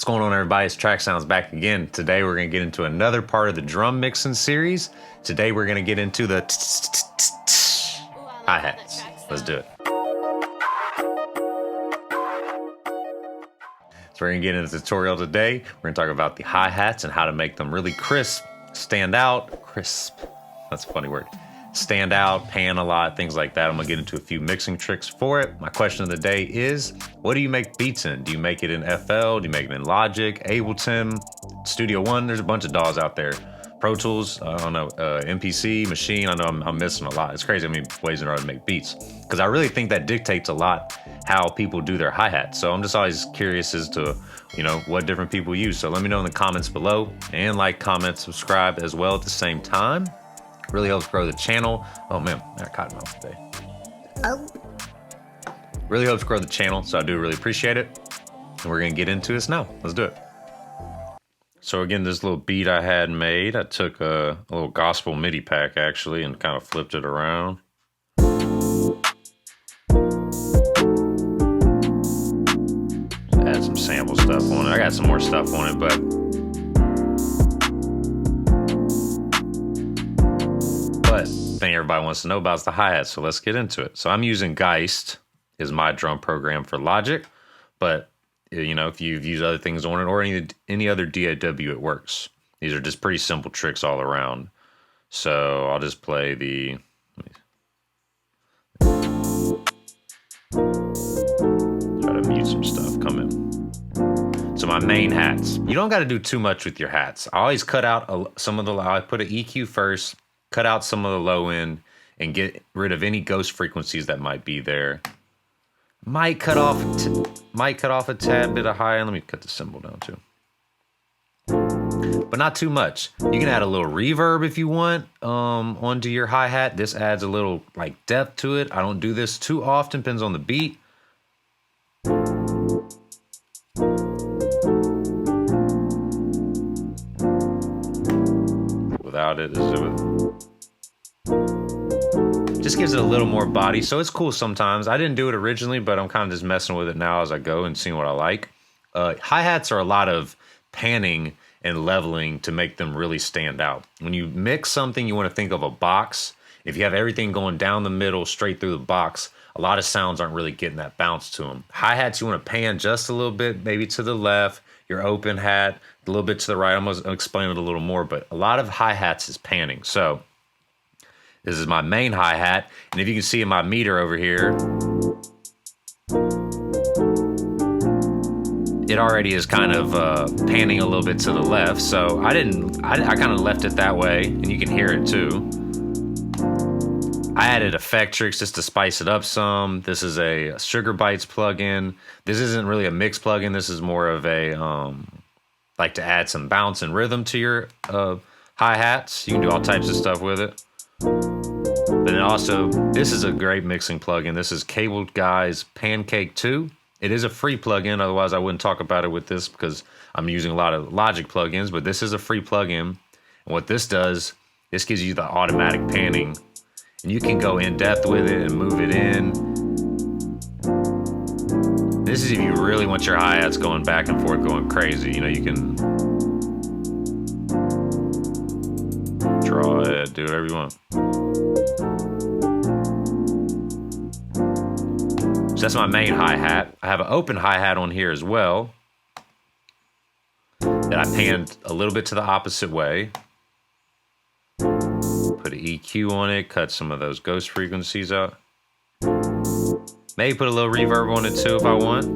going on, everybody? It's Track Sounds back again. Today we're going to get into another part of the drum mixing series. Today we're going to get into the hi-hats. Let's do it. So we're going to get into the tutorial today. We're going to talk about the hi-hats and how to make them really crisp, stand out. Crisp. That's a funny word. Stand out, pan a lot, things like that. I'm gonna get into a few mixing tricks for it. My question of the day is, what do you make beats in? Do you make it in FL? Do you make it in Logic, Ableton, Studio One? There's a bunch of DAWs out there. Pro Tools, I don't know, MPC, Machine. I know I'm missing a lot. It's crazy how many ways in order to make beats. Because I really think that dictates a lot how people do their hi-hats. So I'm just always curious as to, what different people use. So let me know in the comments below, and like, comment, subscribe as well at the same time. Really helps grow the channel. Oh man, I got cotton mouth today. Oh. Really helps grow the channel, so I do really appreciate it. And we're gonna get into this now. Let's do it. So again, this little beat I had made, I took a little gospel MIDI pack actually and kind of flipped it around. Add some sample stuff on it. I got some more stuff on it, but the thing everybody wants to know about is the hi-hat, so let's get into it. So I'm using Geist is my drum program for Logic, but if you've used other things on it or any other DAW, it works. These are just pretty simple tricks all around. So I'll just play the try to mute some stuff. Come in. So my main hats. You don't got to do too much with your hats. I always cut out some of the. I put an EQ first. Cut out some of the low end and get rid of any ghost frequencies that might be there. Might cut off a tad bit of high end. Let me cut the cymbal down too. But not too much. You can add a little reverb if you want onto your hi-hat. This adds a little depth to it. I don't do this too often, depends on the beat. Without it, just gives it a little more body, so it's cool sometimes. I didn't do it originally, but I'm kind of just messing with it now as I go and seeing what I like. Hi-hats are a lot of panning and leveling to make them really stand out. When you mix something, you want to think of a box. If you have everything going down the middle, straight through the box, a lot of sounds aren't really getting that bounce to them. Hi-hats, you want to pan just a little bit, maybe to the left, your open hat, a little bit to the right. I'm going to explain it a little more, but a lot of hi-hats is panning. So this is my main hi-hat, and if you can see in my meter over here, it already is kind of panning a little bit to the left. So I kind of left it that way, and you can hear it too. I added effect tricks just to spice it up some. This is a Sugar Bytes plugin. This isn't really a mix plugin. This is more of a to add some bounce and rhythm to your hi-hats. You can do all types of stuff with it. But then also, this is a great mixing plugin. This is Cabled Guy's Pancake 2. It is a free plugin, otherwise I wouldn't talk about it with this because I'm using a lot of Logic plugins, but this is a free plugin. And what this does, this gives you the automatic panning, and you can go in depth with it and move it in. This is if you really want your hi-hats going back and forth, going crazy. You can draw it, do whatever you want. So that's my main hi-hat. I have an open hi-hat on here as well that I panned a little bit to the opposite way. Put an EQ on it, cut some of those ghost frequencies out. Maybe put a little reverb on it too if I want.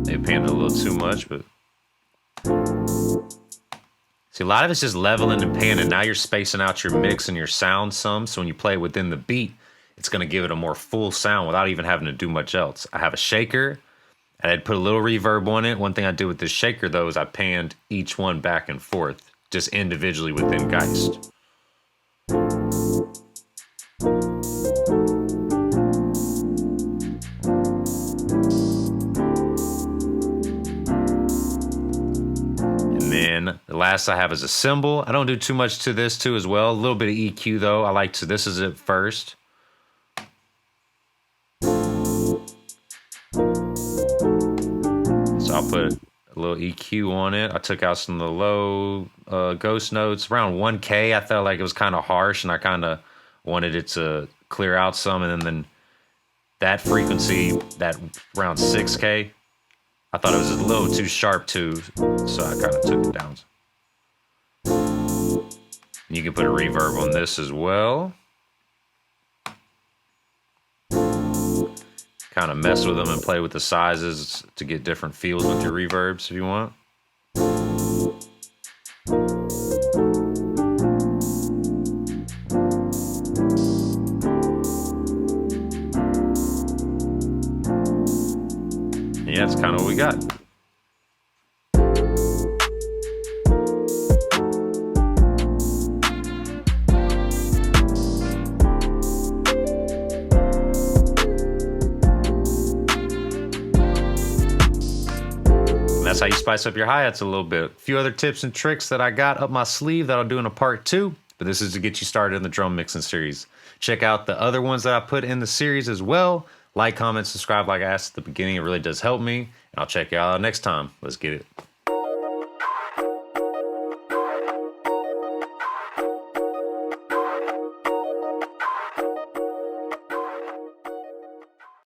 Maybe panned it a little too much, but see, a lot of it's just leveling and panning. Now you're spacing out your mix and your sound some, so when you play it within the beat, it's going to give it a more full sound without even having to do much else. I have a shaker, and I'd put a little reverb on it. One thing I did with this shaker, though, is I panned each one back and forth, just individually within Geist. then the last I have is a cymbal. I don't do too much to this too as well. A little bit of EQ though. I like to, this is it first. I'll put a little EQ on it. I took out some of the low ghost notes. Around 1K, I felt like it was kind of harsh, and I kind of wanted it to clear out some. And then that frequency, that around 6K, I thought it was a little too sharp too, so I kind of took it down. You can put a reverb on this as well. Kind of mess with them and play with the sizes to get different feels with your reverbs if you want. Yeah, that's kind of what we got. That's how you spice up your hi-hats a little bit. A few other tips and tricks that I got up my sleeve that I'll do in a part 2, but this is to get you started in the drum mixing series. Check out the other ones that I put in the series as well. Like, comment, subscribe like I asked at the beginning. It really does help me. And I'll check you out next time. Let's get it.